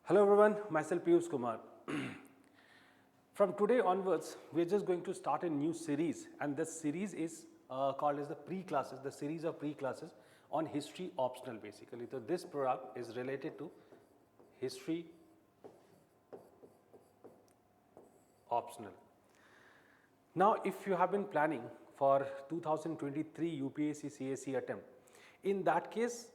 Hello everyone, myself Piyush Kumar. From today onwards, we are just going to start a new series, and this series is called as the pre-classes, the series of pre-classes on history optional basically. So this program is related to history optional. Now, if you have been planning for 2023 UPSC CSE attempt, in that case,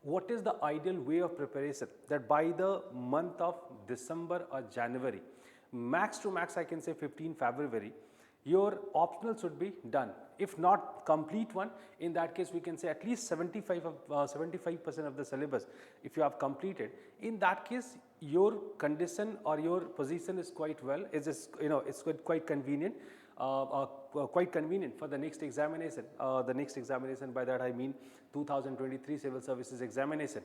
what is the ideal way of preparation? That by the month of December or January, max to max I can say 15 February, your optional should be done. If not complete one, in that case we can say at least 75% of the syllabus if you have completed. In that case, your condition or your position is quite well, it's quite convenient. Quite convenient for the next examination. The next examination, by that I mean 2023 Civil Services examination.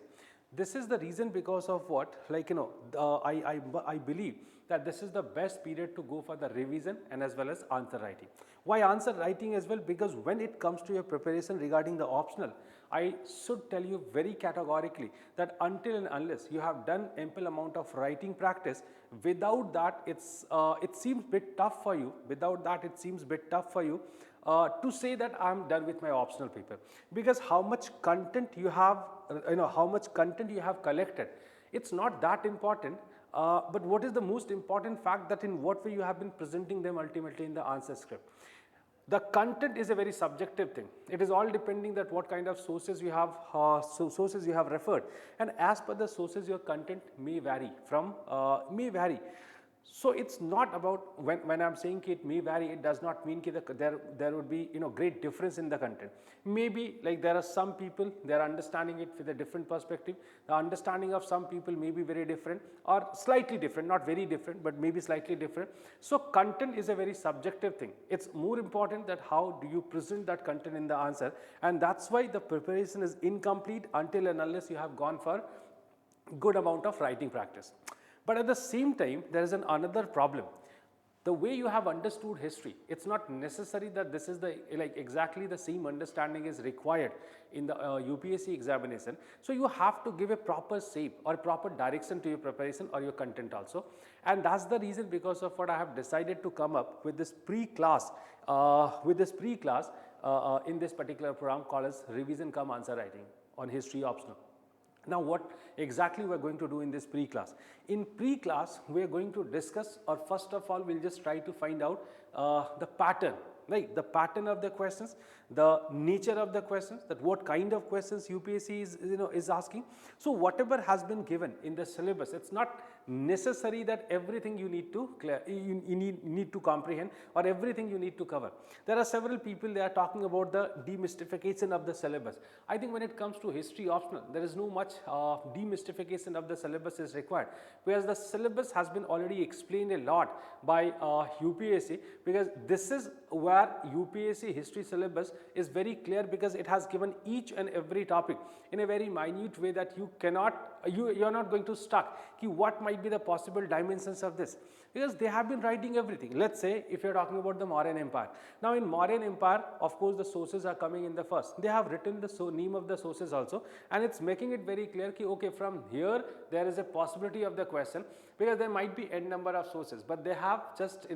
This is the reason because of what, I believe that this is the best period to go for the revision and as well as answer writing. Why answer writing as well? Because when it comes to your preparation regarding the optional, I should tell you very categorically that until and unless you have done ample amount of writing practice, without that it seems bit tough for you. Without that it seems bit tough for you to say that I am done with my optional paper, because how much content you have, how much content you have collected, it's not that important. But what is the most important fact, that in what way you have been presenting them ultimately in the answer script. The content is a very subjective thing. It is all depending that what kind of sources you have, referred, and as per the sources your content may vary from, So it's not about, when I'm saying it may vary, it does not mean that there would be great difference in the content. Maybe like there are some people, they are understanding it with a different perspective. The understanding of some people may be very different or slightly different, not very different, but maybe slightly different. So content is a very subjective thing. It's more important that how do you present that content in the answer, and that's why the preparation is incomplete until and unless you have gone for good amount of writing practice. But at the same time, there is another problem. The way you have understood history, it's not necessary that this is the exactly the same understanding is required in the UPSC examination. So you have to give a proper shape or proper direction to your preparation or your content also. And that's the reason because of what I have decided to come up with this pre-class, in this particular program called as Revision-cum answer writing on history optional. Now, what exactly we are going to do in this pre-class? In pre-class, we are going to discuss, or first of all, we'll just try to find out the pattern, like the pattern of the questions, the nature of the questions, that what kind of questions UPSC is asking. So whatever has been given in the syllabus, it's not necessary that everything you need to need to comprehend or everything you need to cover. There are several people, they are talking about the demystification of the syllabus. I think when it comes to history optional, there is no much demystification of the syllabus is required, whereas the syllabus has been already explained a lot by UPSC, because this is where UPSC history syllabus is very clear, because it has given each and every topic in a very minute way that you are not going to stuck what might be the possible dimensions of this, because they have been writing everything. Let's say if you are talking about the Mauryan Empire. Now in Mauryan Empire, of course the sources are coming in the first. They have written the name of the sources also, and it's making it very clear okay, from here there is a possibility of the question, because there might be n number of sources, but they have just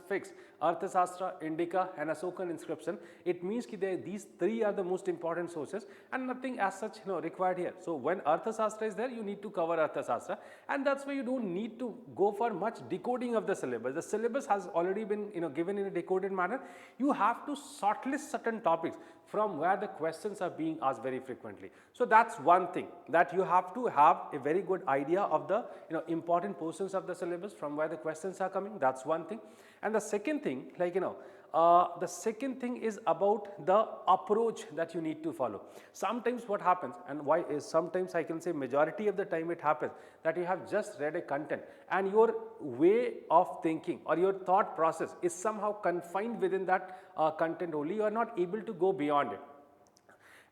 fixed Arthashastra, Indica and Ashokan inscription. It means these three are the most important sources and nothing as such required here. So when Arthashastra is there, you need to cover Arthashastra, and that's why you don't need to go for much decoding of the syllabus. The syllabus has already been given in a decoded manner. You have to shortlist certain topics from where the questions are being asked very frequently. So that's one thing, that you have to have a very good idea of the important portions of the syllabus from where the questions are coming. That's one thing. And the second thing, the second thing is about the approach that you need to follow. Sometimes what happens, and why is sometimes, I can say majority of the time it happens, that you have just read a content and your way of thinking or your thought process is somehow confined within that content only. You are not able to go beyond it.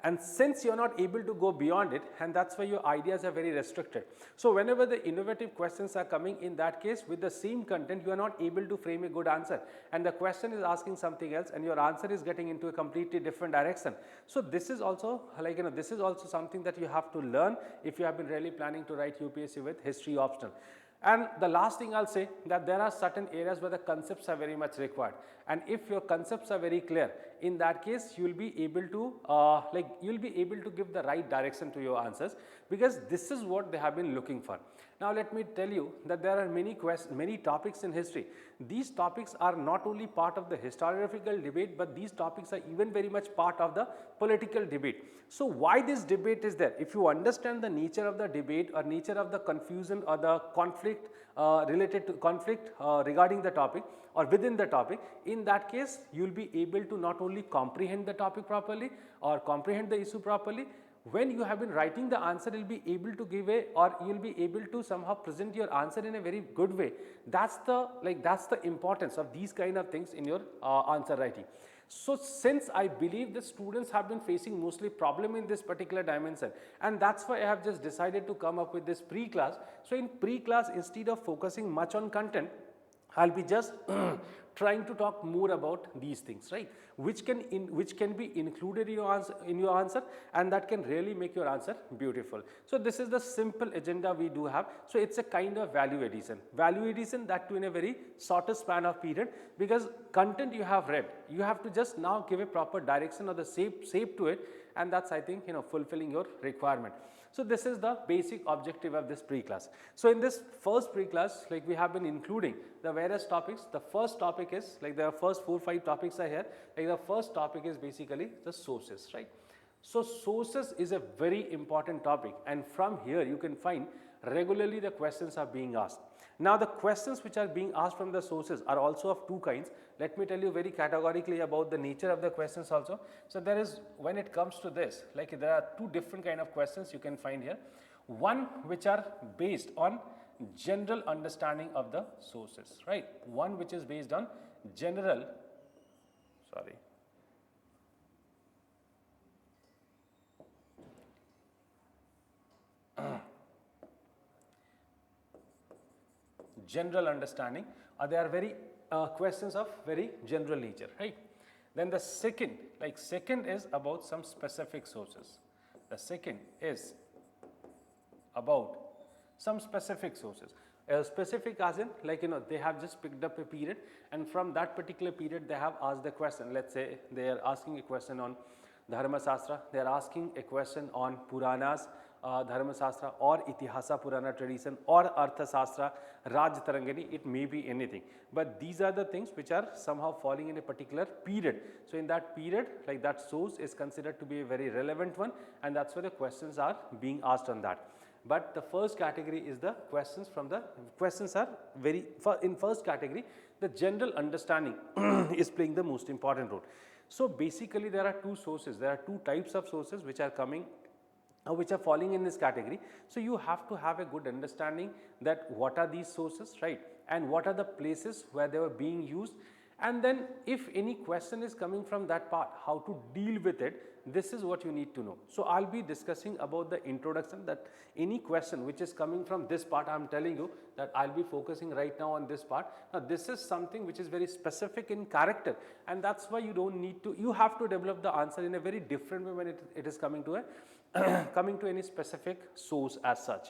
And since you're not able to go beyond it, and that's why your ideas are very restricted. So whenever the innovative questions are coming, in that case with the same content, you are not able to frame a good answer, and the question is asking something else and your answer is getting into a completely different direction. So this is also like, this is also something that you have to learn if you have been really planning to write UPSC with history optional. And the last thing I'll say, that there are certain areas where the concepts are very much required, and if your concepts are very clear, in that case you will be able to give the right direction to your answers, because this is what they have been looking for. Now let me tell you that there are many topics in history. These topics are not only part of the historiographical debate, but these topics are even very much part of the political debate. So why this debate is there? If you understand the nature of the debate or nature of the confusion or the conflict regarding the topic or within the topic, in that case you will be able to not only comprehend the topic properly or comprehend the issue properly. When you have been writing the answer, you'll be able to give a, or you'll be able to somehow present your answer in a very good way. That's the importance of these kind of things in your answer writing. So since I believe the students have been facing mostly problem in this particular dimension, and that's why I have just decided to come up with this pre-class. So in pre-class, instead of focusing much on content, I'll be just trying to talk more about these things, right, which can be included in your answer, and that can really make your answer beautiful. So this is the simple agenda we do have. So it's a kind of value addition, that too in a very shorter span of period, because content you have read, you have to just now give a proper direction or the shape to it, and that's, I think, fulfilling your requirement. So this is the basic objective of this pre-class. So in this first pre-class, like, we have been including the various topics. The first topic is, like, the first 4-5 topics are here. Like, the first topic is basically the sources, right? So sources is a very important topic, and from here you can find regularly the questions are being asked. Now the questions which are being asked from the sources are also of two kinds. Let me tell you very categorically about the nature of the questions also. So there is, when it comes to this, like, there are two different kind of questions you can find here. One which are based on general understanding of the sources, right? One which is based on general understanding, or they are very questions of very general nature, right? Then the second is about some specific sources. The second is about some specific sources. Specific as in, like, they have just picked up a period, and from that particular period they have asked the question. Let's say they are asking a question on Dharma Shastra, they are asking a question on Puranas, Dharma Shastra, or Itihasa Purana tradition, or Artha Shastra, Raj Tarangani, it may be anything. But these are the things which are somehow falling in a particular period. So in that period, like, that source is considered to be a very relevant one, and that's why the questions are being asked on that. But the first category is the questions are very, in first category, the general understanding is playing the most important role. So basically there are two sources, there are two types of sources which are coming, which are falling in this category. So you have to have a good understanding that what are these sources, right, and what are the places where they were being used, and then if any question is coming from that part, how to deal with it. This is what you need to know. So I'll be discussing about the introduction, that any question which is coming from this part, I'm telling you that I'll be focusing right now on this part. Now this is something which is very specific in character, and that's why you have to develop the answer in a very different way when it is coming to a coming to any specific source as such.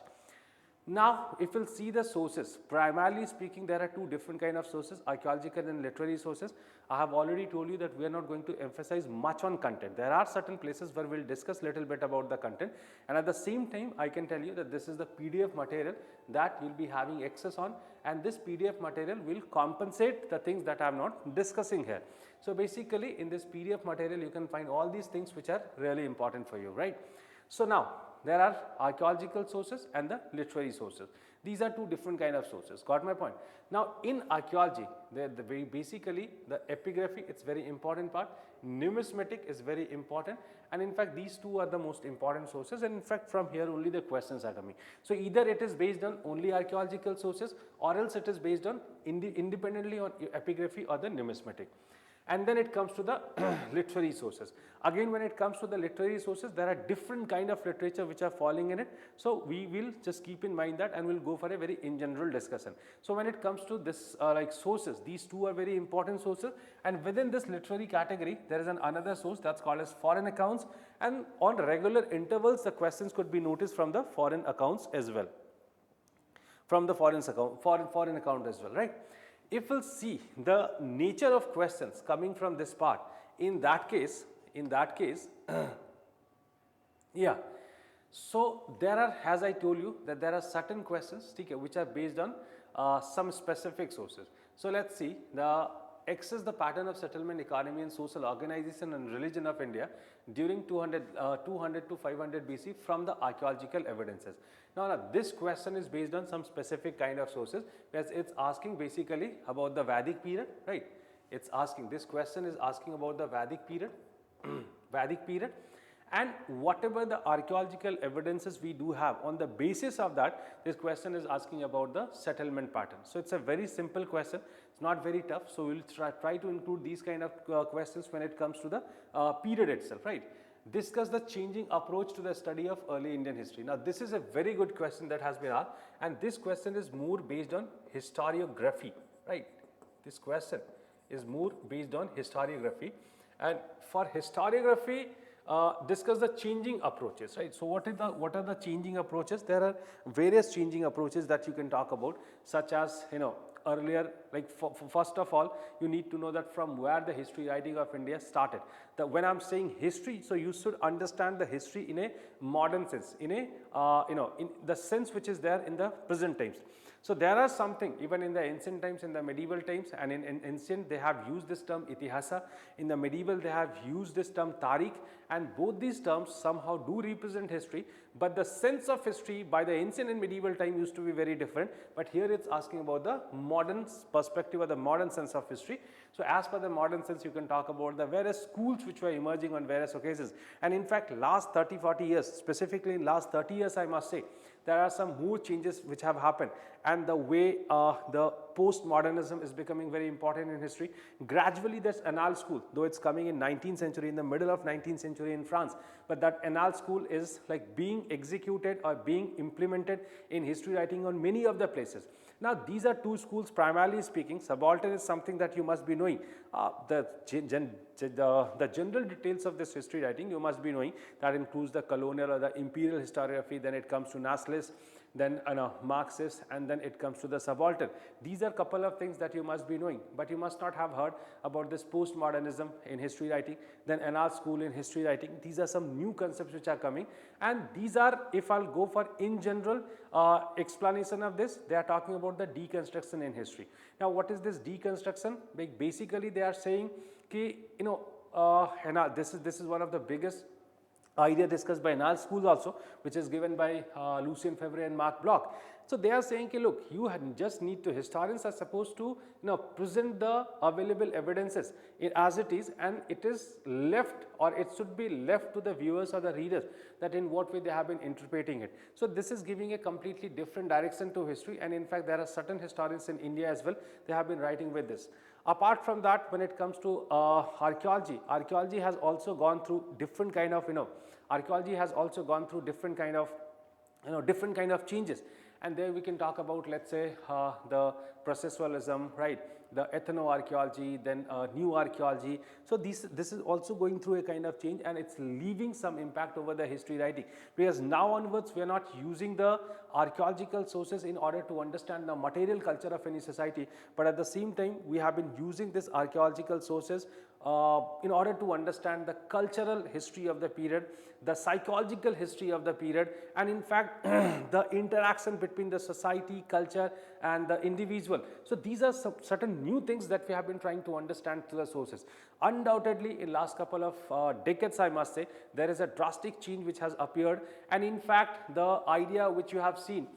Now, if we'll see the sources, primarily speaking, there are two different kind of sources, archaeological and literary sources. I have already told you that we are not going to emphasize much on content. There are certain places where we'll discuss little bit about the content, and at the same time, I can tell you that this is the PDF material that you'll be having access on, and this PDF material will compensate the things that I'm not discussing here. So basically, in this PDF material, you can find all these things which are really important for you, right? So now, there are archaeological sources and the literary sources. These are two different kind of sources. Got my point? Now, in archaeology, basically the epigraphy, it's very important part. Numismatic is very important, and in fact these two are the most important sources, and in fact from here only the questions are coming. So either it is based on only archaeological sources, or else it is based on independently on epigraphy or the numismatic. And then it comes to the literary sources. Again, when it comes to the literary sources, there are different kind of literature which are falling in it. So we will just keep in mind that, and we'll go for a very in general discussion. So when it comes to this like sources, these two are very important sources, and within this literary category there is another source that's called as foreign accounts, and on regular intervals the questions could be noticed from the foreign accounts as well, from the foreign account as well, right? If we'll see the nature of questions coming from this part, in that case, yeah. So there are, as I told you, that there are certain questions which are based on some specific sources. So let's see, the X is the pattern of settlement, economy and social organization and religion of India during 200 to 500 BC from the archaeological evidences. Now this question is based on some specific kind of sources, because it's asking basically about the Vedic period, right? It's asking, this question is asking about the Vedic period, Vedic period, and whatever the archaeological evidences we do have, on the basis of that, this question is asking about the settlement pattern. So it's a very simple question, it's not very tough. So we'll try to include these kind of questions when it comes to the period itself, right? Discuss the changing approach to the study of early Indian history. Now this is a very good question that has been asked, and this question is more based on historiography, right? This question is more based on historiography, and for historiography, discuss the changing approaches, right? So what are the changing approaches? There are various changing approaches that you can talk about, such as, you know, earlier, like first of all, you need to know that from where the history writing of India started. When I'm saying history, so you should understand the history in a modern sense, in a in the sense which is there in the present times. So there are something even in the ancient times, in the medieval times, and in ancient they have used this term itihasa. In the medieval they have used this term tarikh, and both these terms somehow do represent history, but the sense of history by the ancient and medieval time used to be very different. But here it's asking about the modern perspective or the modern sense of history. So as per the modern sense, you can talk about the various schools which were emerging on various occasions. And in fact, last 30-40 years, specifically in last 30 years, I must say, there are some more changes which have happened, and the way the postmodernism is becoming very important in history. Gradually this Annales school, though it's coming in 19th century, in the middle of 19th century in France, but that Annales school is like being executed or being implemented in history writing on many of the places. Now these are two schools, primarily speaking. Subaltern is something that you must be knowing. The general details of this history writing you must be knowing. That includes the colonial or the imperial historiography, then it comes to nationalist, then Marxist, and then it comes to the subaltern. These are a couple of things that you must be knowing, but you must not have heard about this postmodernism in history writing, then Annales school in history writing. These are some new concepts which are coming, and these are, if I'll go for in general explanation of this, they are talking about the deconstruction in history. Now what is this deconstruction? Basically they are saying ki, you know, this is one of the biggest idea discussed by Annales schools also, which is given by Lucien Febvre and Marc Bloch. So they are saying, look, you just need to, historians are supposed to, you know, present the available evidences as it is, and it is left, or it should be left to the viewers or the readers, that in what way they have been interpreting it. So this is giving a completely different direction to history, and in fact there are certain historians in India as well, they have been writing with this. Apart from that, when it comes to archaeology has also gone through different kind of, archaeology has also gone through different kind of changes. And there we can talk about, let's say, the processualism, right, the ethnoarchaeology, then new archaeology. So this is also going through a kind of change, and it's leaving some impact over the history writing, because now onwards we are not using the archaeological sources in order to understand the material culture of any society, but at the same time we have been using this archaeological sources in order to understand the cultural history of the period, the psychological history of the period, and in fact the interaction between the society, culture and the individual. So these are some certain new things that we have been trying to understand through the sources. Undoubtedly in last couple of decades, I must say, there is a drastic change which has appeared, and in fact the idea which you have seen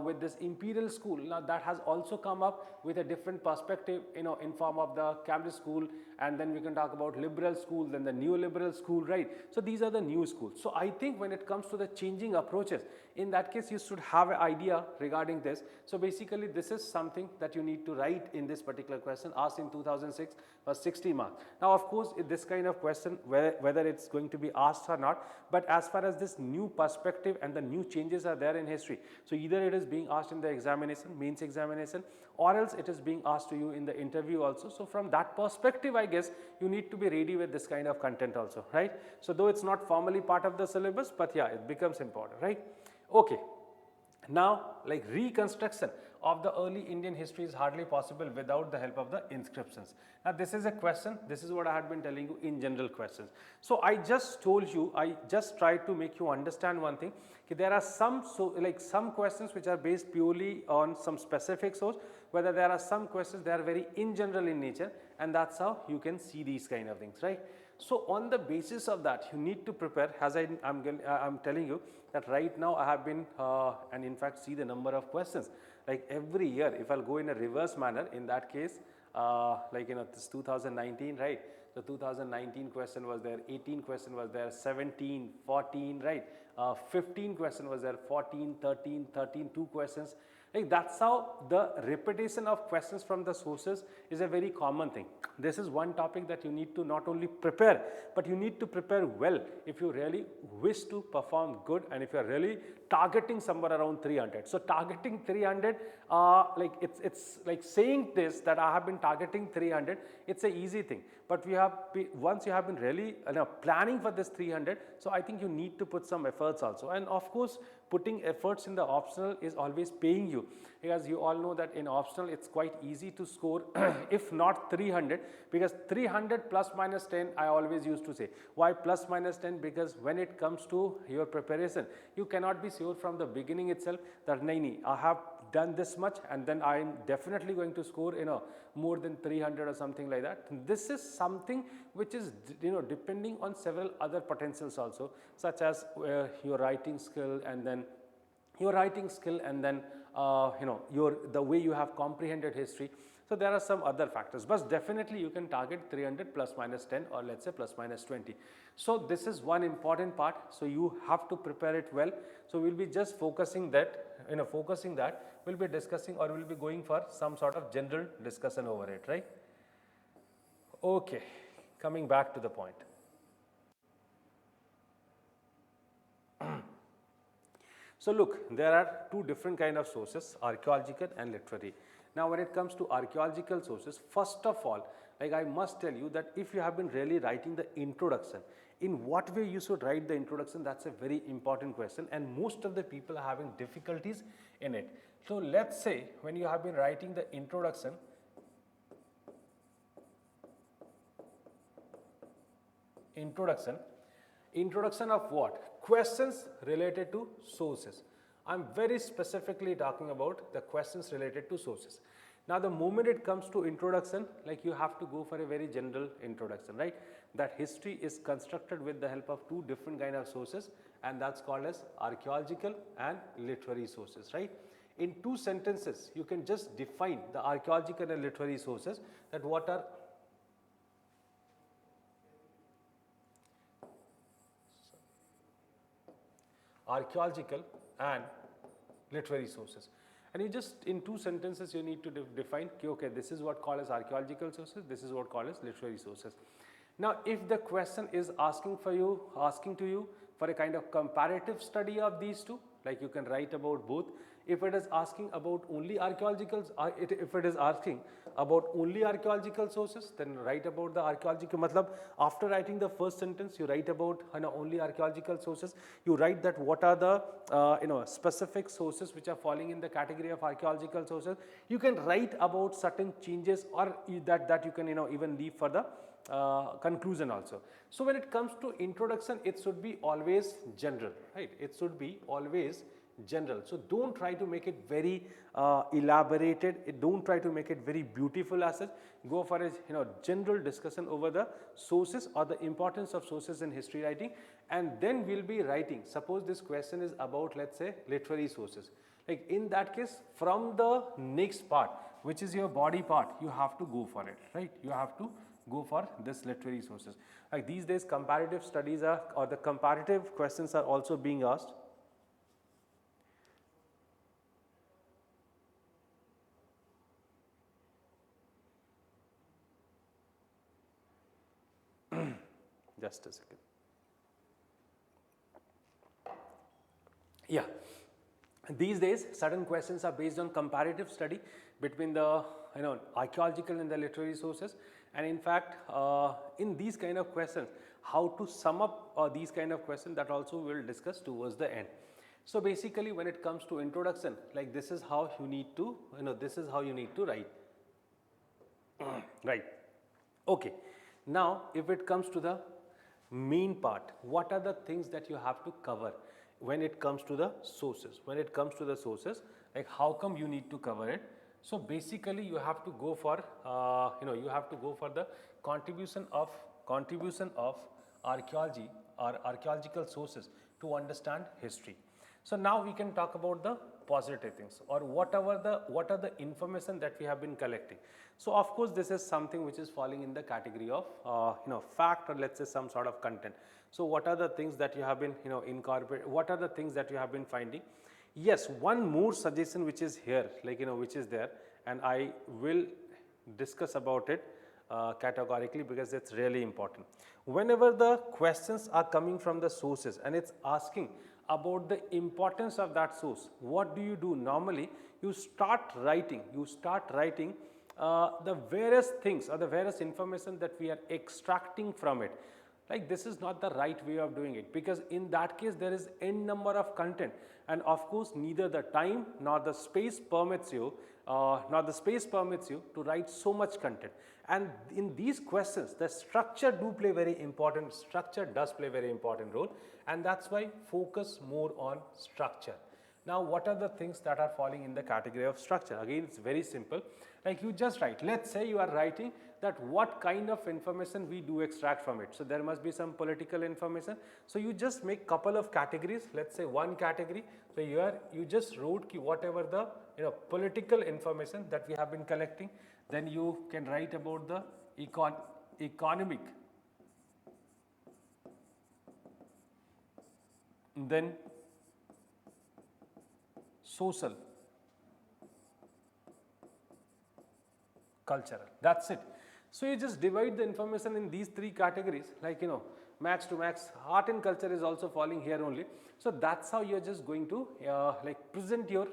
with this imperial school, now that has also come up with a different perspective, in form of the Cambridge school and then we can talk about liberal school, then the neoliberal school, right? So these are the new schools. So I think when it comes to the changing approaches, in that case you should have an idea regarding this. So basically this is something that you need to write in this particular question asked in 2006 was 60 marks. Now of course this kind of question, whether it's going to be asked or not, but as far as this new perspective and the new changes are there in history, so either it is being asked in the examination, mains examination, or else it is being asked to you in the interview also. So from that perspective, I guess you need to be ready with this kind of content also, right? So though it's not formally part of the syllabus, but yeah, it becomes important, right? Okay. Now, like reconstruction of the early Indian history is hardly possible without the help of the inscriptions. Now, this is a question, this is what I had been telling you in general questions. So, I just told you, I just tried to make you understand one thing, that there are some, some questions which are based purely on some specific source, whether there are some questions, they are very in general in nature, and that's how you can see these kind of things, right? So on the basis of that, you need to prepare, as I'm telling you that right now I have been, and in fact see the number of questions, like every year, if I'll go in a reverse manner, in that case, this 2019, right? The 2019 question was there, 18 question was there, 17, 14, right? 15 question was there, 14, 13, 13, 2 questions. Like that's how the repetition of questions from the sources is a very common thing. This is one topic that you need to not only prepare, but you need to prepare well if you really wish to perform good and if you are really targeting somewhere around 300. So targeting 300, it's like saying this that I have been targeting 300, it's an easy thing. But we have once you have been really planning for this 300, so I think you need to put some efforts also. And of course, putting efforts in the optional is always paying you, because you all know that in optional it's quite easy to score if not 300, because 300 plus minus 10 I always used to say. Why plus minus 10? Because when it comes to your preparation, you cannot be sure from the beginning itself that nahi, I have done this much and then I am definitely going to score more than 300 or something like that. This is something which is depending on several other potentials also, such as your writing skill, and then the way you have comprehended history. So there are some other factors, but definitely you can target 300 plus minus 10, or let's say plus minus 20. So this is one important part. So you have to prepare it well. So we'll be just focusing that, we'll be discussing, or we'll be going for some sort of general discussion over it, right? Okay, coming back to the point. So look, there are two different kind of sources, archaeological and literary. Now when it comes to archaeological sources, first of all, like I must tell you that if you have been really writing the introduction, in what way you should write the introduction, that's a very important question, and most of the people are having difficulties in it. So let's say when you have been writing the introduction, introduction of what? Questions related to sources. I'm very specifically talking about the questions related to sources. Now the moment it comes to introduction, like you have to go for a very general introduction, right? That history is constructed with the help of two different kind of sources, and that's called as archaeological and literary sources, right? In two sentences, you can just define the archaeological and literary sources, that what are archaeological and literary sources. And you just in two sentences you need to define, okay, this is what called as archaeological sources, this is what called as literary sources. Now if the question is asking to you for a kind of comparative study of these two, like you can write about both. If it is asking about only archaeological, if it is asking about only archaeological sources, then write about the archaeological. Matlab, after writing the first sentence, you write about only archaeological sources. You write that what are the specific sources which are falling in the category of archaeological sources. You can write about certain changes, or that you can even leave for the conclusion also. So when it comes to introduction, it should be always general, right? It should be always general. So don't try to make it very elaborated. Don't try to make it very beautiful as such. Go for a general discussion over the sources or the importance of sources in history writing, and then we'll be writing. Suppose this question is about, let's say, literary sources. Like in that case, from the next part, which is your body part, you have to go for it, right? You have to go for this literary sources. Like these days comparative studies are, or the comparative questions are also being asked. Just a second. Yeah, these days certain questions are based on comparative study between the archaeological and the literary sources, and in fact in these kind of questions how to sum up these kind of questions, that also we will discuss towards the end. So basically when it comes to introduction, like this is how you need to this is how you need to write. Right. Okay. Now if it comes to the main part, what are the things that you have to cover when it comes to the sources? When it comes to the sources, like how come you need to cover it? So basically you have to go for you have to go for the contribution of archaeology or archaeological sources to understand history. So now we can talk about the positive things, or what are the information that we have been collecting. So of course this is something which is falling in the category of fact, or let's say some sort of content. So what are the things that you have been incorporate, what are the things that you have been finding? Yes, one more suggestion which is here, like which is there, and I will discuss about it categorically because it's really important. Whenever the questions are coming from the sources and it's asking about the importance of that source, what do you do? Normally you start writing the various things or the various information that we are extracting from it. Like this is not the right way of doing it, because in that case there is n number of content, and of course neither the time nor the space permits you to write so much content. And in these questions the structure does play very important role, and that's why focus more on structure. Now what are the things that are falling in the category of structure? Again, it's very simple. Like you just write, let's say you are writing that what kind of information we do extract from it. So there must be some political information. So you just make couple of categories, let's say one category. So here you just wrote whatever the political information that we have been collecting. Then you can write about the economic, then social, cultural. That's it. So you just divide the information in these three categories, like max to max. Art and culture is also falling here only. So that's how you're just going to present your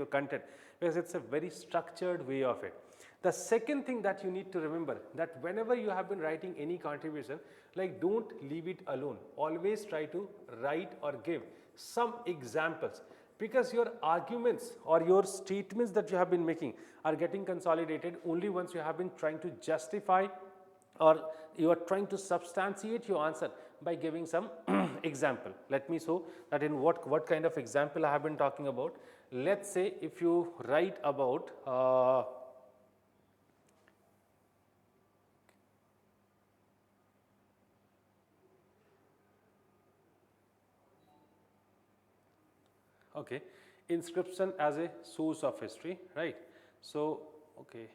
content, because it's a very structured way of it. The second thing that you need to remember, that whenever you have been writing any contribution, like don't leave it alone. Always try to write or give some examples, because your arguments or your statements that you have been making are getting consolidated only once you have been trying to justify or you are trying to substantiate your answer by giving some example. Let me show that in what kind of example I have been talking about. Let's say if you write about okay, inscription as a source of history, right? So okay,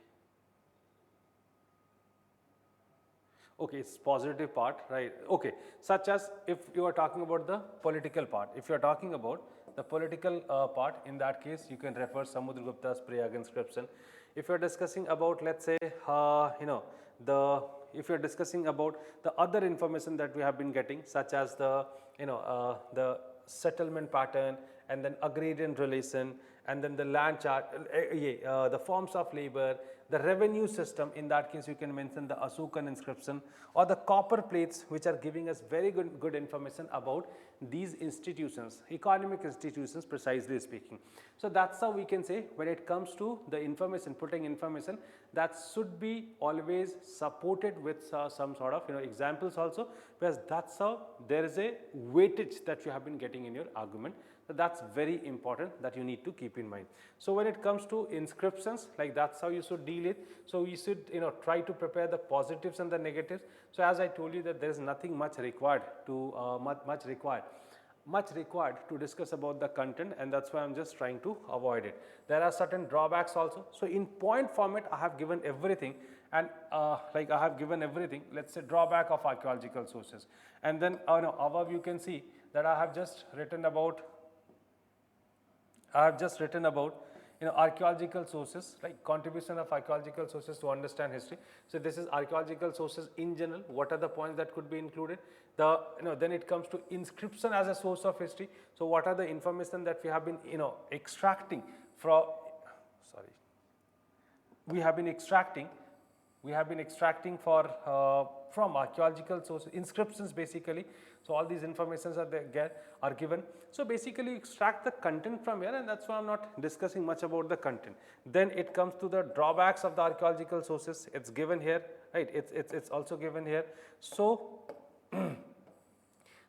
it's positive part, right? Okay, such as if you are talking about the political part, if you are talking about the political part, in that case you can refer Samudragupta's Prayag inscription. If you are discussing about, let's say if you are discussing about the other information that we have been getting, such as the the settlement pattern, and then agrarian relation, and then the land chart, the forms of labor, the revenue system. In that case you can mention the Ashokan inscription or the copper plates, which are giving us very good information about these institutions, economic institutions precisely speaking. So that's how we can say, when it comes to the information, putting information, that should be always supported with some sort of examples also, because that's how there is a weightage that you have been getting in your argument. So that's very important that you need to keep in mind. So when it comes to inscriptions, like that's how you should deal it. So you should try to prepare the positives and the negatives. So as I told you that there is nothing much required to discuss about the content, and that's why I'm just trying to avoid it. There are certain drawbacks also. So in point format I have given everything, and like I have given everything. Let's say drawback of archaeological sources, and then no, above you can see that I have just written about archaeological sources, like contribution of archaeological sources to understand history. So this is archaeological sources in general. What are the points that could be included? Then it comes to inscription as a source of history. So what are the information that we have been extracting from? Sorry, we have been extracting from archaeological sources, inscriptions basically. So all these informations are given. So basically you extract the content from here, and that's why I'm not discussing much about the content. Then it comes to the drawbacks of the archaeological sources. It's given here, right? It's also given here. So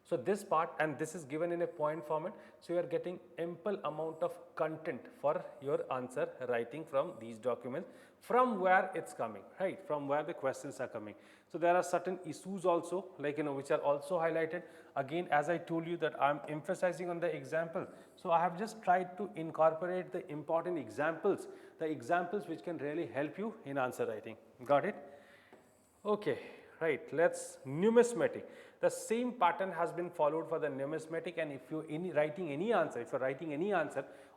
so this part, and this is given in a point format, so you are getting ample amount of content for your answer writing from these documents, from where it's coming, right? From where the questions are coming. So there are certain issues also, like which are also highlighted. Again, as I told you that I'm emphasizing on the example. So I have just tried to incorporate the important examples, the examples which can really help you in answer writing. Got it? Okay, right. Let's numismatic. The same pattern has been followed for the numismatic, and if you're writing any answer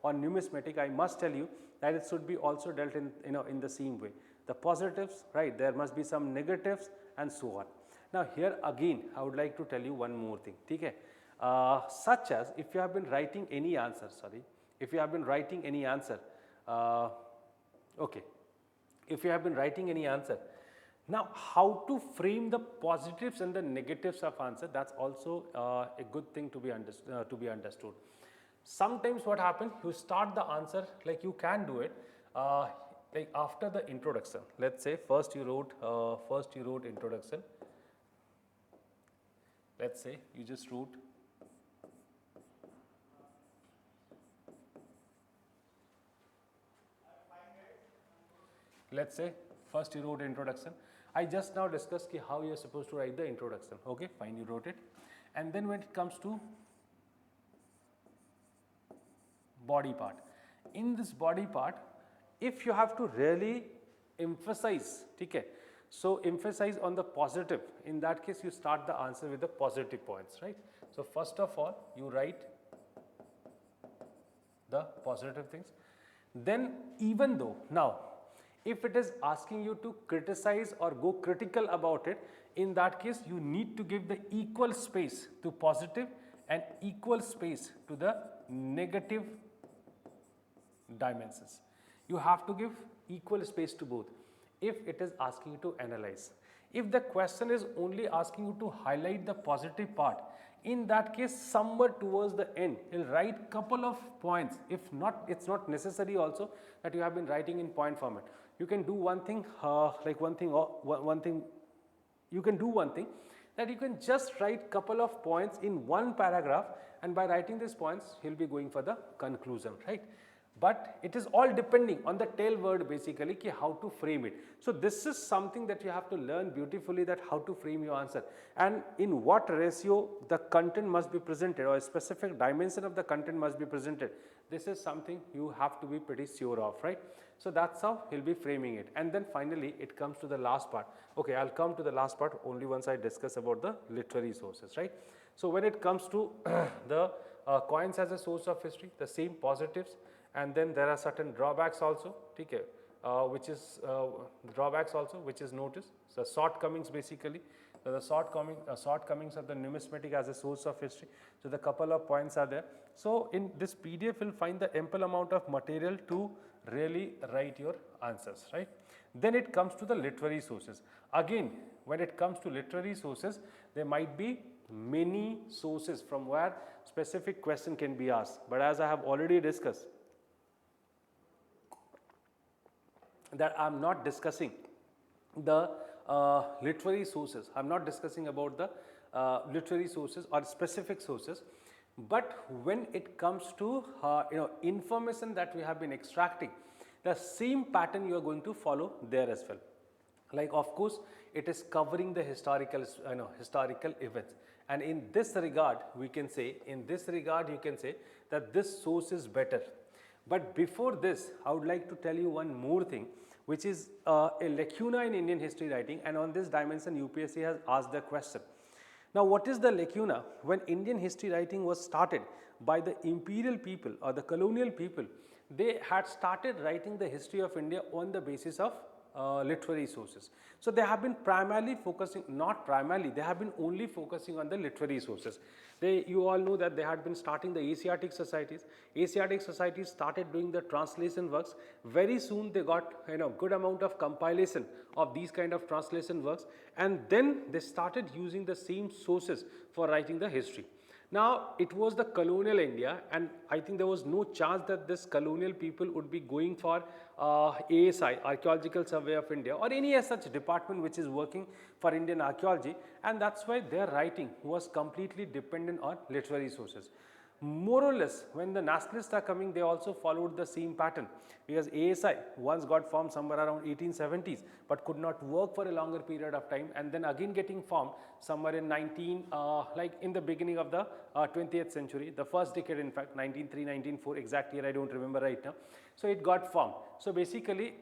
on numismatic, I must tell you that it should be also dealt in in the same way. The positives, right? There must be some negatives and so on. Now here again, I would like to tell you one more thing. Okay, such as if you have been writing any answer, if you have been writing any answer, now how to frame the positives and the negatives of answer, that's also a good thing to be understood. Sometimes what happens, you start the answer, like you can do it like after the introduction. Let's say first you wrote introduction. Let's say you just wrote first you wrote introduction. I just now discussed how you are supposed to write the introduction. Okay, fine, you wrote it. And then when it comes to body part, in this body part, if you have to really emphasize, okay, so emphasize on the positive, in that case you start the answer with the positive points, right? So first of all you write the positive things. Then even though, now if it is asking you to criticize or go critical about it, in that case you need to give the equal space to positive and equal space to the negative dimensions. You have to give equal space to both if it is asking you to analyze. If the question is only asking you to highlight the positive part, in that case somewhere towards the end you'll write couple of points. If not, it's not necessary also that you have been writing in point format. You can do one thing, you can do one thing, that you can just write couple of points in one paragraph, and by writing these points you'll be going for the conclusion, right? But it is all depending on the tail word basically, how to frame it. So this is something that you have to learn beautifully, that how to frame your answer and in what ratio the content must be presented, or a specific dimension of the content must be presented. This is something you have to be pretty sure of, right? So that's how he'll be framing it. And then finally it comes to the last part. Okay, I'll come to the last part only once I discuss about the literary sources, right? So when it comes to the coins as a source of history, the same positives, and then there are certain drawbacks also, okay, which is noticed. So shortcomings basically. So the shortcomings of the numismatic as a source of history. So the couple of points are there. So in this PDF you'll find the ample amount of material to really write your answers, right? Then it comes to the literary sources. Again, when it comes to literary sources, there might be many sources from where specific question can be asked. But as I have already discussed, that I am not discussing the literary sources. I am not discussing about the literary sources or specific sources. But when it comes to information that we have been extracting, the same pattern you are going to follow there as well. Like of course, it is covering the historical events, and in this regard we can say, you can say that this source is better. But before this, I would like to tell you one more thing. which is a lacuna in Indian history writing, and on this dimension UPSC has asked the question. Now, what is the lacuna? When Indian history writing was started by the imperial people or the colonial people, they had started writing the history of India on the basis of literary sources. So, they have been primarily focusing, not primarily, they have been only focusing on the literary sources. You all know that they had been starting the Asiatic societies. Asiatic societies started doing the translation works. Very soon they got good amount of compilation of these kind of translation works, and then they started using the same sources for writing the history. Now, it was the colonial India, and I think there was no chance that this colonial people would be going for ASI, Archaeological Survey of India, or any such department which is working for Indian archaeology, and that's why their writing was completely dependent on literary sources. More or less, when the nationalists are coming, they also followed the same pattern, because ASI once got formed somewhere around 1870s, but could not work for a longer period of time, and then again getting formed somewhere in like in the beginning of the 20th century, the first decade, in fact, 1903, 1904, exact year I don't remember right now. So it got formed. So basically,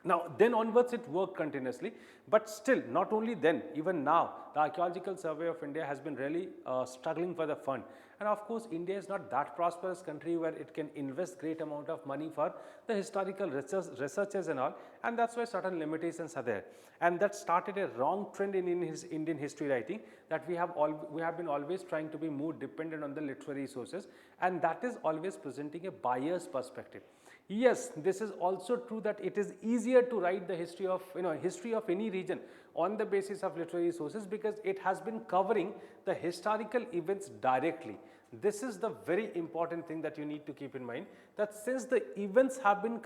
now then onwards it worked continuously, but still not only then, even now the Archaeological Survey of India has been really struggling for the fund. And of course, India is not that prosperous country where it can invest great amount of money for the historical researches and all, and that's why certain limitations are there. And that started a wrong trend in Indian history writing, that we have been always trying to be more dependent on the literary sources, and that is always presenting a biased perspective. Yes, this is also true that it is easier to write the history of any region on the basis of literary sources, because it has been covering the historical events directly. This is the very important thing that you need to keep in mind, that since the events have been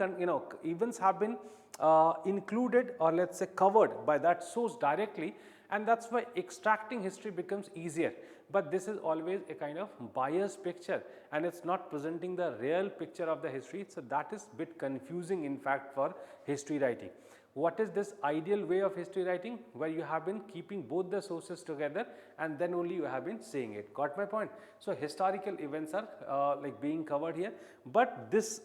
included, or let's say covered by that source directly, and that's why extracting history becomes easier. But this is always a kind of biased picture, and it's not presenting the real picture of the history. So that is a bit confusing, in fact, for history writing. What is this ideal way of history writing, where you have been keeping both the sources together and then only you have been saying it? Got my point? So historical events are like being covered here, but this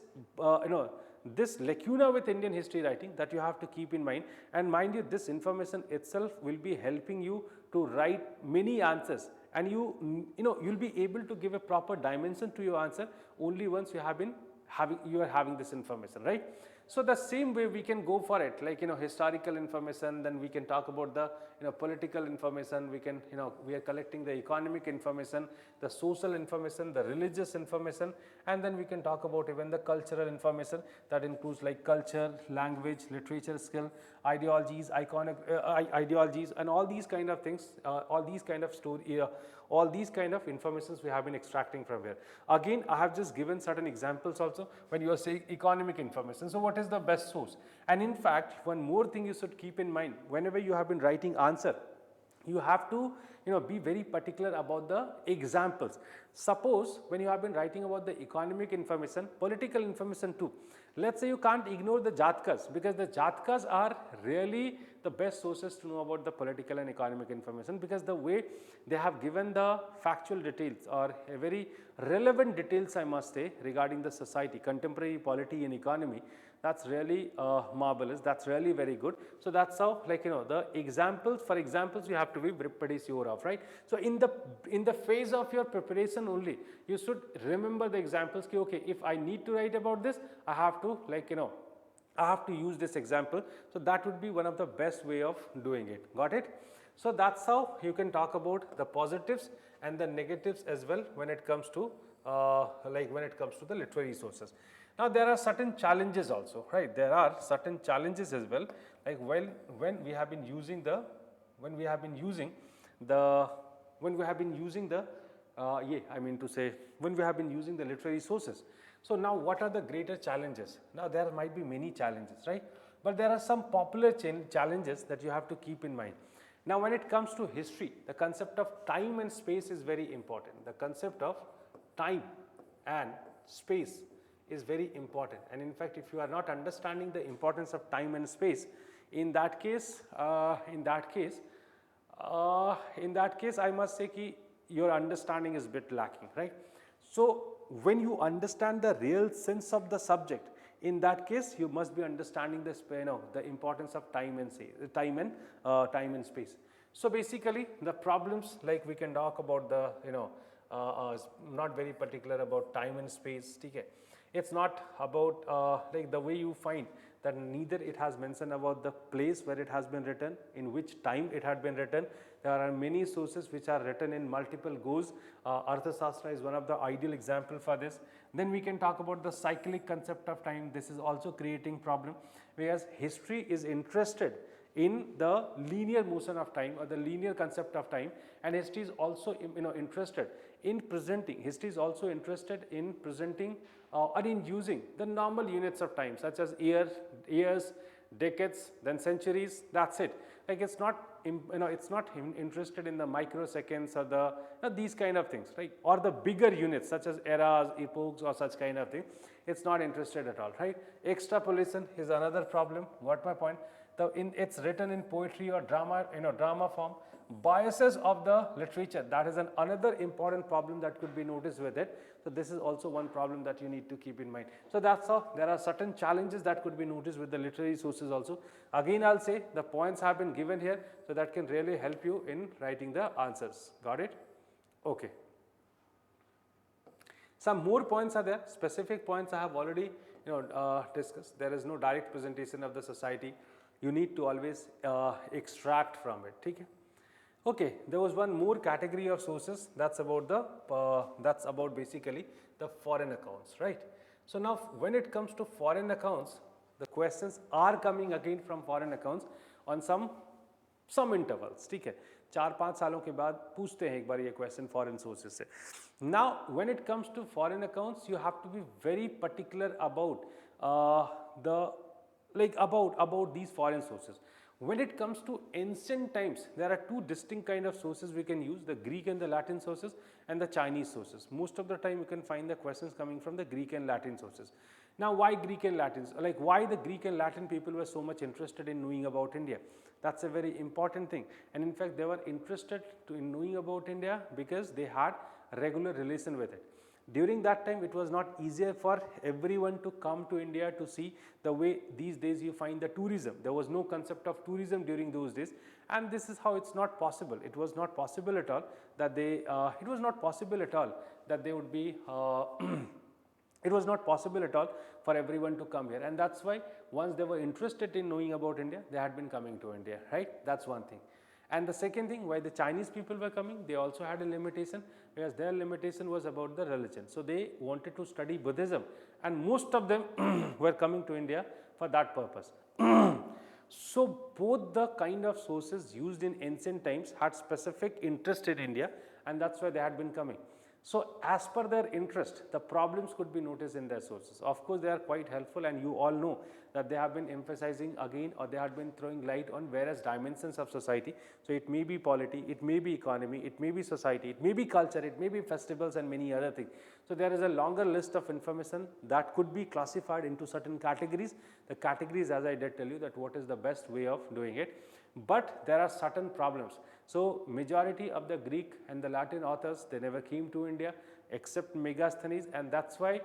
this lacuna with Indian history writing, that you have to keep in mind. And mind you, this information itself will be helping you to write many answers, and you'll be able to give a proper dimension to your answer only once you are having this information, right? So the same way we can go for it, like historical information, then we can talk about the political information, we are collecting the economic information, the social information, the religious information, and then we can talk about even the cultural information, that includes like culture, language, literature, skill, ideologies, ideologies, and all these kind of things, all these kind of all these kind of informations we have been extracting from here. Again, I have just given certain examples also when you are saying economic information. So what is the best source? And in fact, one more thing you should keep in mind, whenever you have been writing answer, you have to be very particular about the examples. Suppose when you have been writing about the economic information, political information too, let's say you can't ignore the Jatkas, because the Jatkas are really the best sources to know about the political and economic information, because the way they have given the factual details, or a very relevant details, I must say, regarding the society, contemporary polity and economy, that's really marvelous, that's really very good. So that's how, like the examples, for examples you have to be pretty sure of, right? So in the phase of your preparation only, you should remember the examples. Okay, if I need to write about this, I have to I have to use this example. So that would be one of the best way of doing it. Got it? So that's how you can talk about the positives and the negatives as well when it comes to the literary sources. Now there are certain challenges also, right? There are certain challenges as well, like when we have been using the literary sources. So now what are the greater challenges? Now there might be many challenges, right? But there are some popular challenges that you have to keep in mind. Now when it comes to history, the concept of time and space is very important. The concept of time and space is very important, and in fact, if you are not understanding the importance of time and space, in that case, I must say that your understanding is a bit lacking, right? So when you understand the real sense of the subject In that case, you must be understanding this, the importance of time and space. So basically, the problems, like we can talk about the not very particular about time and space. Okay, it's not about like the way you find that neither it has mentioned about the place where it has been written, in which time it had been written. There are many sources which are written in multiple goes. Arthashastra is one of the ideal example for this. Then we can talk about the cyclic concept of time. This is also creating problem, whereas history is interested in the linear motion of time or the linear concept of time, and history is also interested in presenting. History is also interested in presenting or in using the normal units of time, such as years, decades, then centuries. That's it. Like it's not it's not interested in the microseconds or the these kind of things, right? Or the bigger units such as eras, epochs, or such kind of thing. It's not interested at all, right? Extrapolation is another problem. Got my point? It's written in poetry or drama, drama form. Biases of the literature, that is another important problem that could be noticed with it. So this is also one problem that you need to keep in mind. So that's how there are certain challenges that could be noticed with the literary sources also. Again, I'll say the points have been given here, so that can really help you in writing the answers. Got it? Okay. Some more points are there. Specific points I have already discussed. There is no direct presentation of the society. You need to always extract from it. Okay? Okay, there was one more category of sources. That's about basically the foreign accounts, right? So now, when it comes to foreign accounts, the questions are coming again from foreign accounts on some intervals. ठीक है, 4-5 सालों के बाद पूछते हैं एक बार ये question foreign sources से. Now, when it comes to foreign accounts, you have to be very particular about about these foreign sources. When it comes to ancient times, there are two distinct kind of sources we can use, the Greek and the Latin sources and the Chinese sources. Most of the time you can find the questions coming from the Greek and Latin sources. Now, why Greek and Latin? Like why the Greek and Latin people were so much interested in knowing about India? That's a very important thing. And in fact, they were interested in knowing about India because they had regular relation with it. During that time, it was not easier for everyone to come to India to see the way these days you find the tourism. There was no concept of tourism during those days, and this is how it's not possible. It was not possible at all that they. It was not possible at all that they would be. It was not possible at all for everyone to come here, and that's why once they were interested in knowing about India, they had been coming to India, right? That's one thing. And the second thing, why the Chinese people were coming, they also had a limitation, because their limitation was about the religion. So they wanted to study Buddhism, and most of them were coming to India for that purpose. So both the kind of sources used in ancient times had specific interest in India, and that's why they had been coming. So as per their interest, the problems could be noticed in their sources. Of course, they are quite helpful, and you all know that they have been emphasizing again, or they have been throwing light on various dimensions of society. So it may be polity, it may be economy, it may be society, it may be culture, it may be festivals and many other things. So there is a longer list of information that could be classified into certain categories. The categories, as I did tell you, that what is the best way of doing it. But there are certain problems. So majority of the Greek and the Latin authors, they never came to India except Megasthenes, and that's why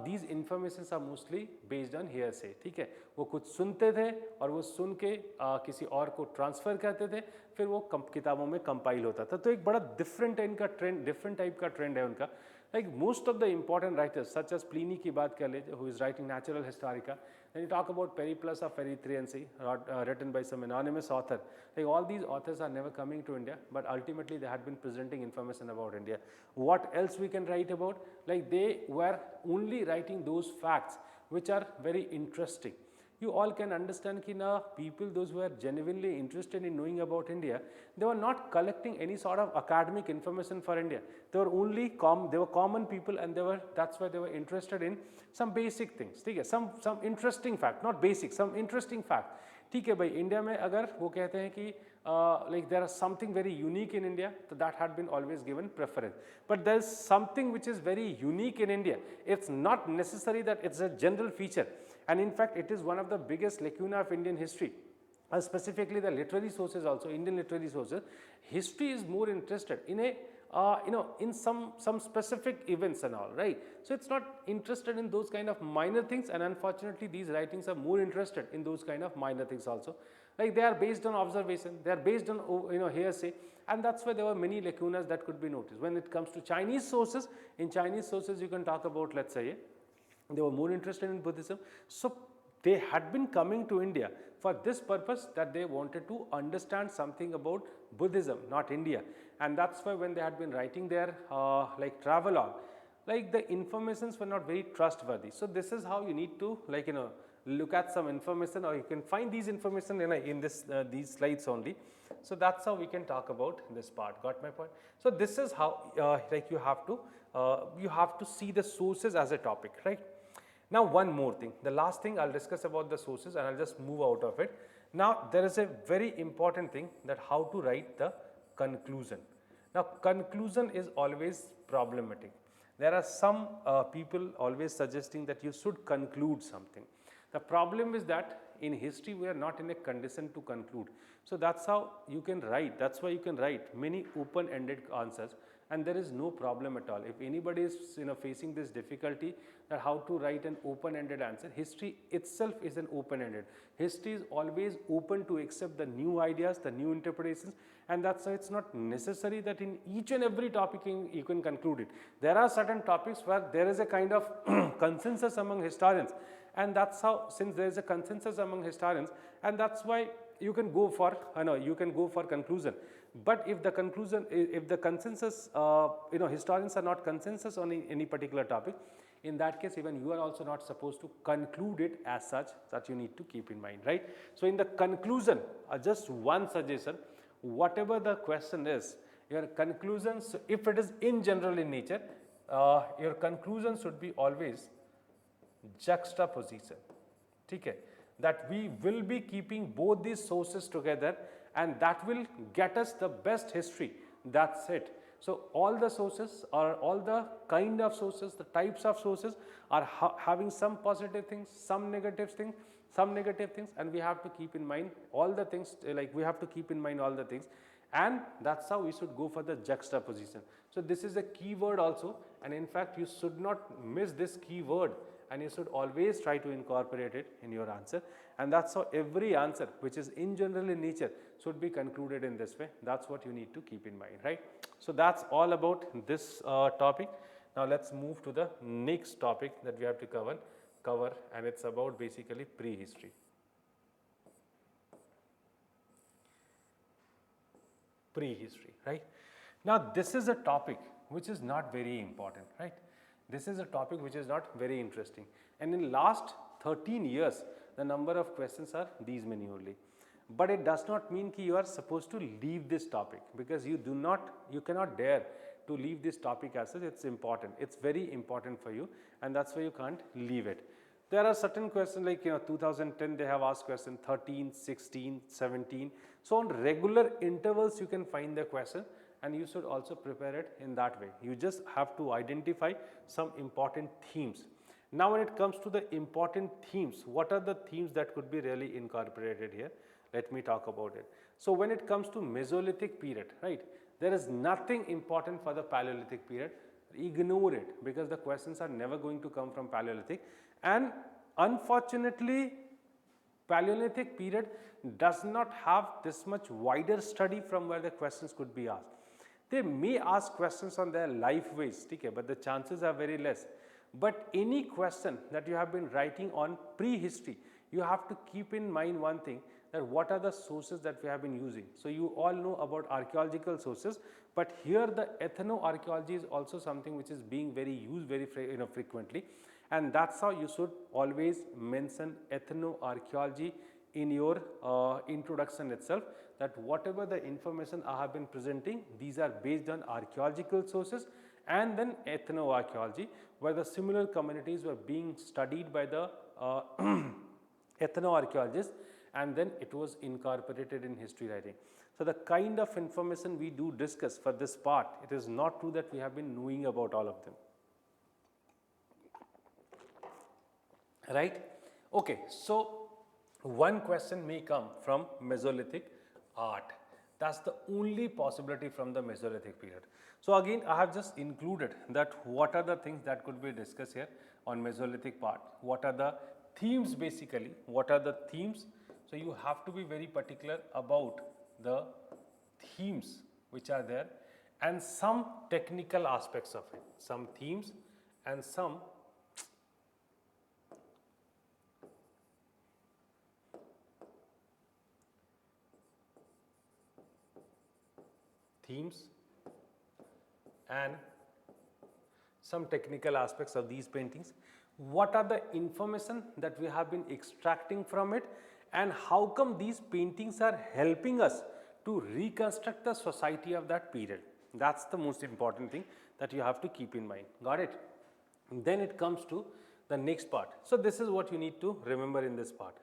these informations are mostly based on hearsay. ठीक है, वो कुछ सुनते थे और वो सुन के किसी और को ट्रांसफ़र करते थे, फिर वो किताबों में कंपाइल होता था. तो एक बड़ा डिफरेंट इनका ट्रेंड, डिफरेंट टाइप का ट्रेंड है उनका. Like most of the important writers, such as Pliny की बात कर लीजिए, who is writing Natural Historica. Then you talk about Periplus of Erythraeancy, written by some anonymous author. Like all these authors are never coming to India, but ultimately they had been presenting information about India. What else we can write about? Like they were only writing those facts which are very interesting. You all can understand that now people, those who are genuinely interested in knowing about India, they were not collecting any sort of academic information for India. They were only they were common people, and that's why they were interested in some basic things. ठीक है, some interesting fact, not basic, some interesting fact. ठीक है भाई, India में अगर वो कहते हैं कि like there is something very unique in India, so that had been always given preference. But there is something which is very unique in India. It's not necessary that it's a general feature. And in fact, it is one of the biggest lacuna of Indian history, specifically the literary sources also, Indian literary sources. History is more interested in a in some specific events and all, right? So it's not interested in those kind of minor things, and unfortunately these writings are more interested in those kind of minor things also. Like they are based on observation, they are based on hearsay, and that's why there were many lacunas that could be noticed. When it comes to Chinese sources, in Chinese sources you can talk about, let's say, they were more interested in Buddhism. So they had been coming to India for this purpose, that they wanted to understand something about Buddhism, not India. And that's why when they had been writing their like travelogue, like the informations were not very trustworthy. So this is how you need to, like, look at some information, or you can find these information in this these slides only. So that's how we can talk about this part. Got my point? So this is how like you have to see the sources as a topic, right? Now one more thing, the last thing I'll discuss about the sources, and I'll just move out of it. Now there is a very important thing, that how to write the conclusion. Now conclusion is always problematic. There are some people always suggesting that you should conclude something. The problem is that in history we are not in a condition to conclude. So that's how you can write, that's why you can write many open-ended answers, and there is no problem at all. If anybody is facing this difficulty, that how to write an open-ended answer, history itself is an open-ended. History is always open to accept the new ideas, the new interpretations, and that's why it's not necessary that in each and every topic you can conclude it. There are certain topics where there is a kind of consensus among historians, and that's how, since there is a consensus among historians, and that's why you can go for conclusion. But if the conclusion, if the consensus, historians are not consensus on any particular topic, in that case even you are also not supposed to conclude it as such, that you need to keep in mind, right? So in the conclusion, just one suggestion, whatever the question is, your conclusions, if it is in general in nature, your conclusion should be always juxtaposition. Okay, that we will be keeping both these sources together, and that will get us the best history. That's it. So all the sources, or all the kind of sources, the types of sources are having some positive things, some negative things, and we have to keep in mind all the things, and that's how we should go for the juxtaposition. So this is a keyword also, and in fact you should not miss this keyword, and you should always try to incorporate it in your answer, and that's how every answer which is in general in nature should be concluded in this way. That's what you need to keep in mind, right? So that's all about this topic. Now let's move to the next topic that we have to cover, and it's about basically prehistory. Prehistory, right? Now this is a topic which is not very important, right? This is a topic which is not very interesting, and in last 13 years the number of questions are these many only. But it does not mean that you are supposed to leave this topic, because you cannot dare to leave this topic as such. It's important, it's very important for you, and that's why you can't leave it. There are certain questions like 2010 they have asked question, 13, 16, 17. So on regular intervals you can find the question, and you should also prepare it in that way. You just have to identify some important themes. Now when it comes to the important themes, what are the themes that could be really incorporated here? Let me talk about it. So when it comes to Mesolithic period, right, there is nothing important for the Paleolithic period. Ignore it, because the questions are never going to come from Paleolithic, and unfortunately Paleolithic period does not have this much wider study from where the questions could be asked. They may ask questions on their life ways, okay, but the chances are very less. But any question that you have been writing on prehistory, you have to keep in mind one thing, that what are the sources that we have been using. So you all know about archaeological sources, but here the ethno-archaeology is also something which is being very used very frequently, and that's how you should always mention ethno-archaeology in your introduction itself, that whatever the information I have been presenting, these are based on archaeological sources and then ethno-archaeology, where the similar communities were being studied by the ethno-archaeologists, and then it was incorporated in history writing. So the kind of information we do discuss for this part, it is not true that we have been knowing about all of them, right? Okay, so one question may come from Mesolithic art, That's the only possibility from the Mesolithic period. So again, I have just included that what are the things that could be discussed here on Mesolithic part, what are the themes basically, what are the themes. So you have to be very particular about the themes which are there and some technical aspects of it, some themes and some themes and some technical aspects of these paintings. What are the information that we have been extracting from it, and how come these paintings are helping us to reconstruct the society of that period? That's the most important thing that you have to keep in mind. Got it? Then it comes to the next part. So this is what you need to remember in this part.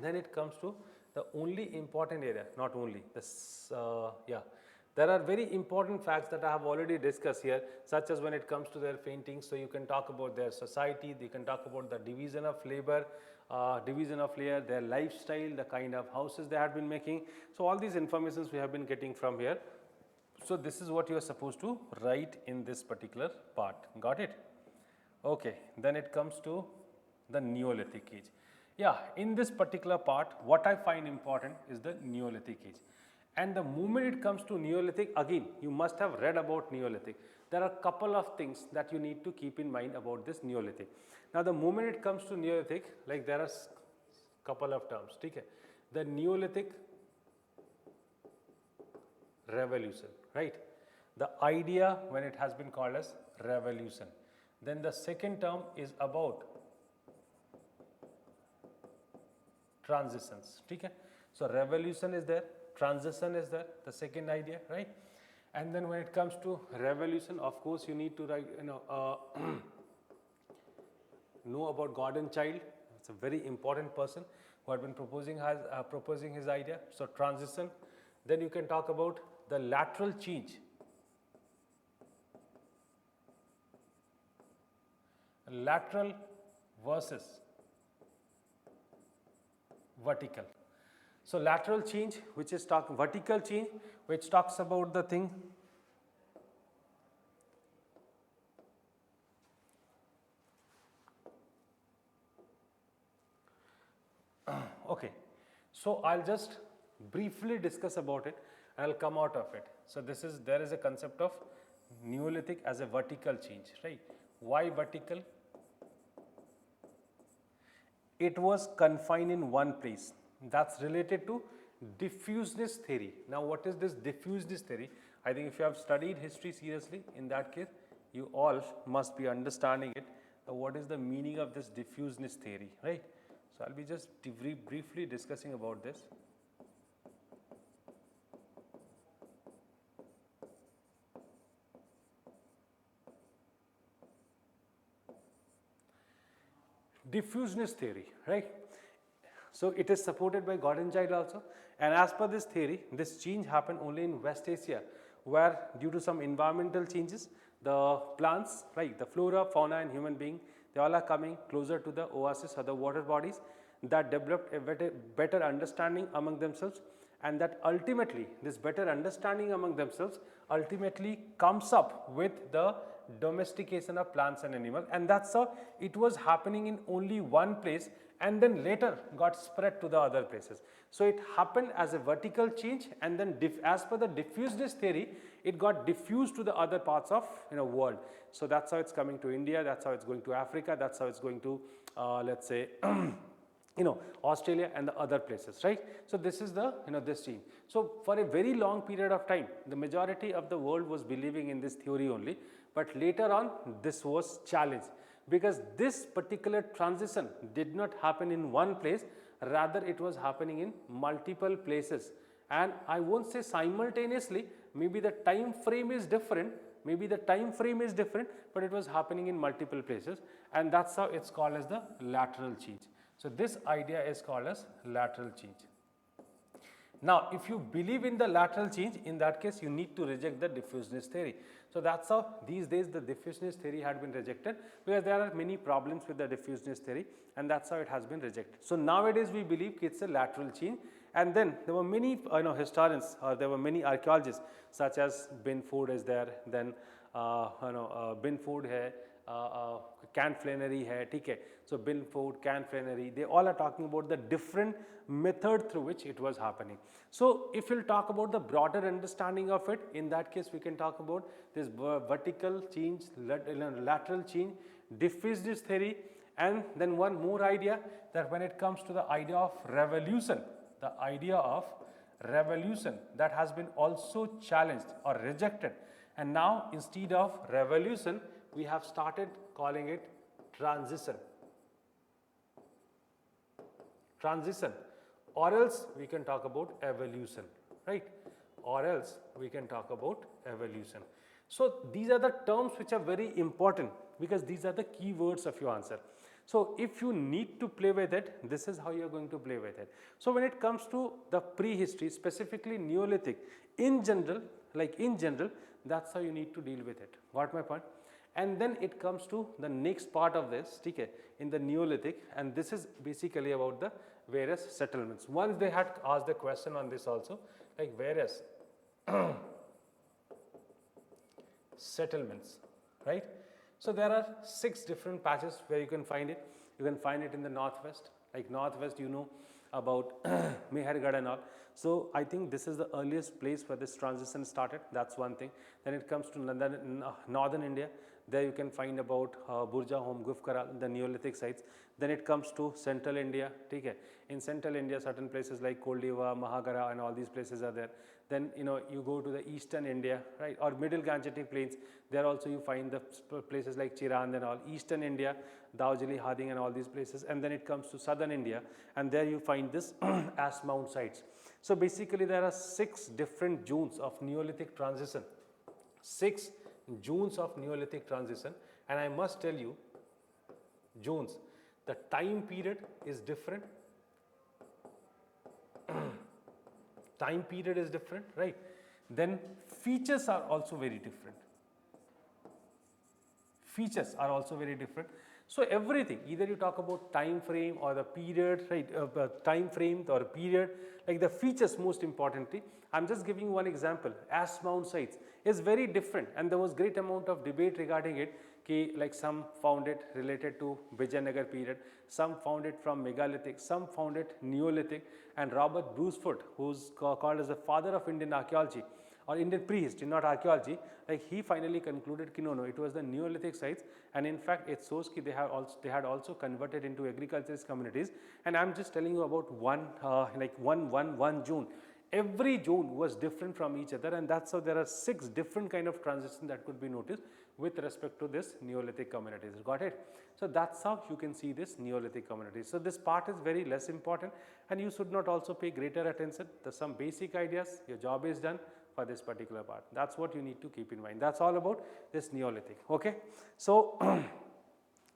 Then it comes to the only important area, not only this, there are very important facts that I have already discussed here, such as when it comes to their paintings. So you can talk about their society, you can talk about the division of labor, their lifestyle, the kind of houses they had been making. So all these informations we have been getting from here. So this is what you are supposed to write in this particular part. Got it? Okay. Then it comes to the Neolithic age. Yeah, in this particular part, what I find important is the Neolithic age. And the moment it comes to Neolithic, again, you must have read about Neolithic. There are a couple of things that you need to keep in mind about this Neolithic. Now, the moment it comes to Neolithic, like there are couple of terms, okay? The Neolithic revolution, right? The idea when it has been called as revolution. Then the second term is about transitions, okay? So revolution is there, transition is there, the second idea, right? And then when it comes to revolution, of course, you need to write, know about Gordon Child. It's a very important person who had been proposing his idea. So transition. Then you can talk about the lateral change. Lateral versus vertical. So lateral change, which is vertical change, which talks about the thing okay. So I'll just briefly discuss about it and I'll come out of it. So there is a concept of Neolithic as a vertical change, right? Why vertical? It was confined in one place. That's related to diffuseness theory. Now, what is this diffuseness theory? I think if you have studied history seriously, in that case, you all must be understanding it. What is the meaning of this diffuseness theory, right? So, I'll be just briefly discussing about this. Diffuseness theory, right? So it is supported by Gordon Child also, and as per this theory, this change happened only in West Asia, where due to some environmental changes, the plants, right, the flora, fauna and human being, they all are coming closer to the oasis or the water bodies that developed a better understanding among themselves, and that ultimately this better understanding among themselves ultimately comes up with the domestication of plants and animals, and that's how it was happening in only one place and then later got spread to the other places. So it happened as a vertical change, and then as per the diffuseness theory, it got diffused to the other parts of world. So that's how it's coming to India, that's how it's going to Africa, that's how it's going to let's say Australia and the other places, right? So this is the this change. So for a very long period of time, the majority of the world was believing in this theory only, but later on this was challenged, because this particular transition did not happen in one place, rather it was happening in multiple places, and I won't say simultaneously, maybe the time frame is different, but it was happening in multiple places, and that's how it's called as the lateral change. So this idea is called as lateral change. Now, if you believe in the lateral change, in that case you need to reject the diffuseness theory. So that's how these days the diffuseness theory had been rejected, because there are many problems with the diffuseness theory, and that's how it has been rejected. So nowadays we believe it's a lateral change, And then there were many historians, there were many archaeologists such as Binford is there, then Binford hai, Can Flannery hai, ठीक है. So Binford, Can Flannery, they all are talking about the different method through which it was happening. So if we'll talk about the broader understanding of it, in that case we can talk about this vertical change, lateral change, diffuse theory, and then one more idea, that when it comes to the idea of revolution, the idea of revolution, that has been also challenged or rejected, and now instead of revolution we have started calling it transition. Transition, or else we can talk about evolution, right? Or else we can talk about evolution. So these are the terms which are very important, because these are the key words of your answer. So if you need to play with it, this is how you are going to play with it. So when it comes to the prehistory, specifically Neolithic, in general, that's how you need to deal with it. Got my point? And then it comes to the next part of this, okay, in the Neolithic, and this is basically about the various settlements. Once they had asked the question on this also, like various settlements, right? So there are 6 different patches where you can find it. You can find it in the northwest, like northwest, you know about Mehergarh and all. So I think this is the earliest place where this transition started. That's one thing. Then it comes to northern India. There you can find about Burjahom, Gufkaral, the Neolithic sites. Then it comes to central India. Okay. In central India, certain places like Koldiva, Mahagara, and all these places are there. Then you go to the eastern India, right, or middle Gangetic plains. There also you find the places like Chirand and all. Eastern India, Daujali, Harding, and all these places. And then it comes to southern India, and there you find this Ash Mount sites. So basically there are 6 different zones of Neolithic transition. 6 zones of Neolithic transition, and I must tell you, zones, the time period is different. Time period is different, right? Then features are also very different. Features are also very different. So everything, either you talk about time frame or the period, right? Time frame or period, like the features most importantly. I'm just giving you one example. Ash Mount sites is very different, and there was great amount of debate regarding it. Like some found it related to Vijayanagar period, some found it from megalithic, some found it Neolithic, and Robert Brucefoot, who's called as the father of Indian archaeology or Indian prehistory, not archaeology, like he finally concluded no, it was the Neolithic sites, and in fact it shows they had also converted into agriculturist communities. And I'm just telling you about one zone. Every zone was different from each other, and that's how there are 6 different kind of transitions that could be noticed with respect to this Neolithic communities. Got it? So that's how you can see this Neolithic communities. So this part is very less important, and you should not also pay greater attention. There's some basic ideas. Your job is done for this particular part. That's what you need to keep in mind. That's all about this Neolithic. Okay. So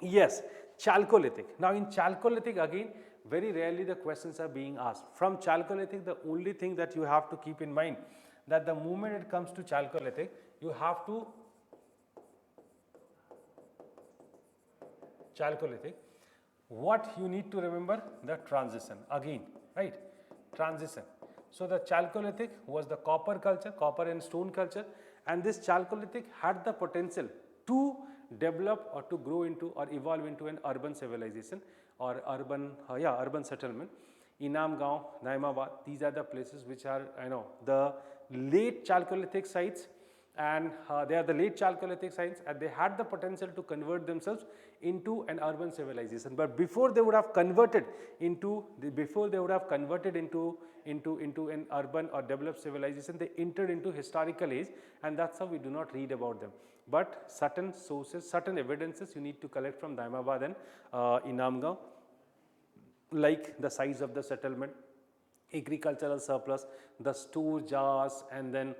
yes, Chalcolithic. Now in Chalcolithic again, very rarely the questions are being asked. From Chalcolithic, the only thing that you have to keep in mind, that the moment it comes to Chalcolithic, you have to Chalcolithic, what you need to remember, the transition again, right? Transition. So the Chalcolithic was the copper culture, copper and stone culture, and this Chalcolithic had the potential to develop or to grow into or evolve into an urban civilization or urban settlement. Inamgaon, Naimabad, these are the places which are the late Chalcolithic sites, and they are the late Chalcolithic sites, and they had the potential to convert themselves into an urban civilization. But before they would have converted into an urban or developed civilization, they entered into historical age, and that's how we do not read about them. But certain sources, certain evidences you need to collect from Daimabad and Inamgaon, like the size of the settlement, agricultural surplus, the store jars, and then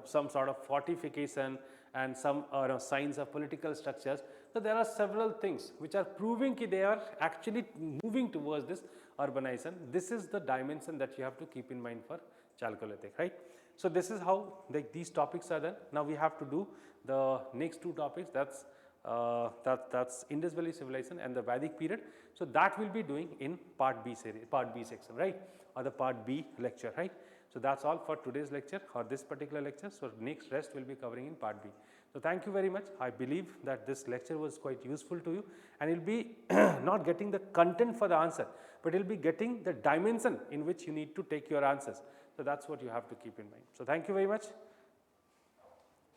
some sort of fortification and some signs of political structures. So there are several things which are proving that they are actually moving towards this urbanization. This is the dimension that you have to keep in mind for Chalcolithic, right? So this is how these topics are done. Now we have to do the next 2 topics, that's that's Indus Valley civilization and the Vedic period. So that we'll be doing in part B series, part B section, right, or the part B lecture, right. So that's all for today's lecture or this particular lecture. So next rest we'll be covering in part B. So thank you very much. I believe that this lecture was quite useful to you, and you'll be not getting the content for the answer, but you'll be getting the dimension in which you need to take your answers. So that's what you have to keep in mind. So thank you very much.